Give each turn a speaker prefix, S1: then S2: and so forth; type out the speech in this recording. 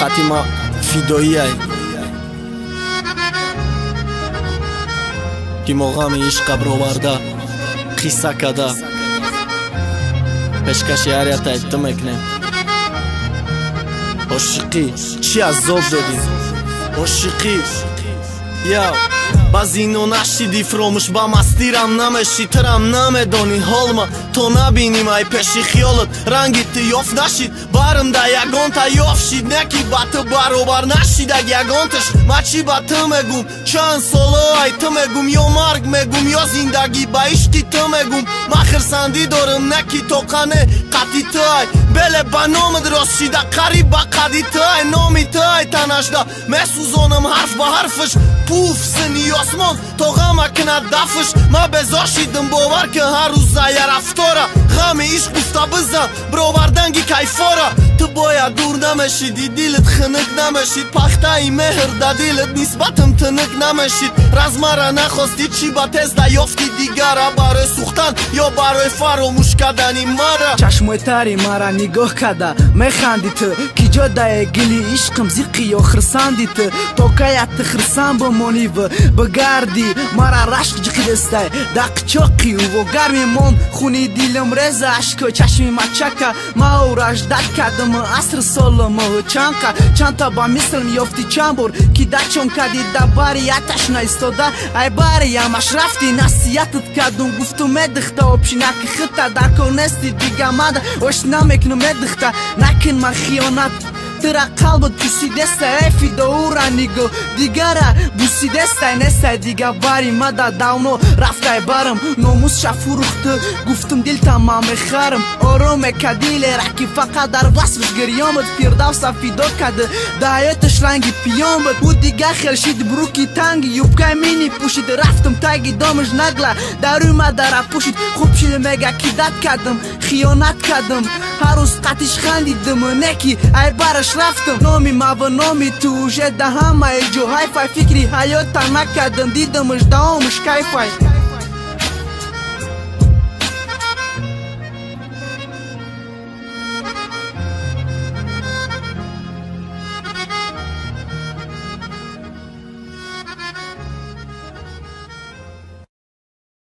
S1: قطیما فیدایی های که مغام عشق برآورده قصه کده پیشکشی هریت ایت میکنیم. عاشقی چی عذاب دادیم عاشقی یا باز اینو نشیدی فراموش با مستیرم نمیشی ترم نمیدانی حال ما تو نبینیم ای پیشی خیالت رنگیت یافت نشید بارم دا یگان تا یافت شید نکی با تو برابر نشید اگه یگانتش ما چی با تو میگم چند ساله ای تو میگم یا مرگ میگم یا زندگی با عشقی تو میگم ما خرسندی دارم نکی تو قنه قطی تو ای بله با نام درست شیده قریب با قدی تو ای نامی تو ای تنشده محسوزانم حرف با حرفش پوف سنی آسمان تو غم کند دفش ما بزاشیدم باور که هر روز زیر افتاره غم عشق گفته بزن برآوردنگی کیفاره تو باید دور نمشیدی دیلت خنک نمشید پخته ای مهر ده دیلت نسبتم تنک نمشید رزمه را نخواستی چی با تز یافتی دیگره برای سوختن یا برای فراموش کردنی مرا
S2: چشمای تری مرا نگاه کده میخندی تو کی جاده گلی عشقم زیقی یا خرساندی تو کایت خرسان بمانی و بگردی مرا رشق جقی دسته دق چاقی و گرمی من خونی دیلم رز عشق چشمی مچکه ما او رجدت کردم عصر سالم چند تا با مثل میافتی چند بار کی دا چون کدی دا باری اتش نایستاده ای باری همش رفتی نصیحتت کردم گفتم مدخته و پشینک خطه در کنستی دیگه مده وش نمیکنم مدخته نکن من خیانت ترا قلبت بوسیدسته ای فیدو را نگو دیگره بوسیدسته نسته دیگه باری مده داونو رفته برم ناموس فروخته گفتم دل تمام خرم آروم کدیل رکی فقط در وصفش گریامت فیردوس فیدو کده دایتش رنگی پیام بود بود دیگه خلشید بروکی تنگی یوبکای مینی پوشید رفتم تاگی دامش نگله در اومده را پوشید خوب شده مگه کیدت کردم خیانت کردم هر روز قطیش خندیدم نکی ای برش رفتم نامی ما و نامی تو جده همه جو های فای فکری حیات تا نکردم دیدمش دامش کیفای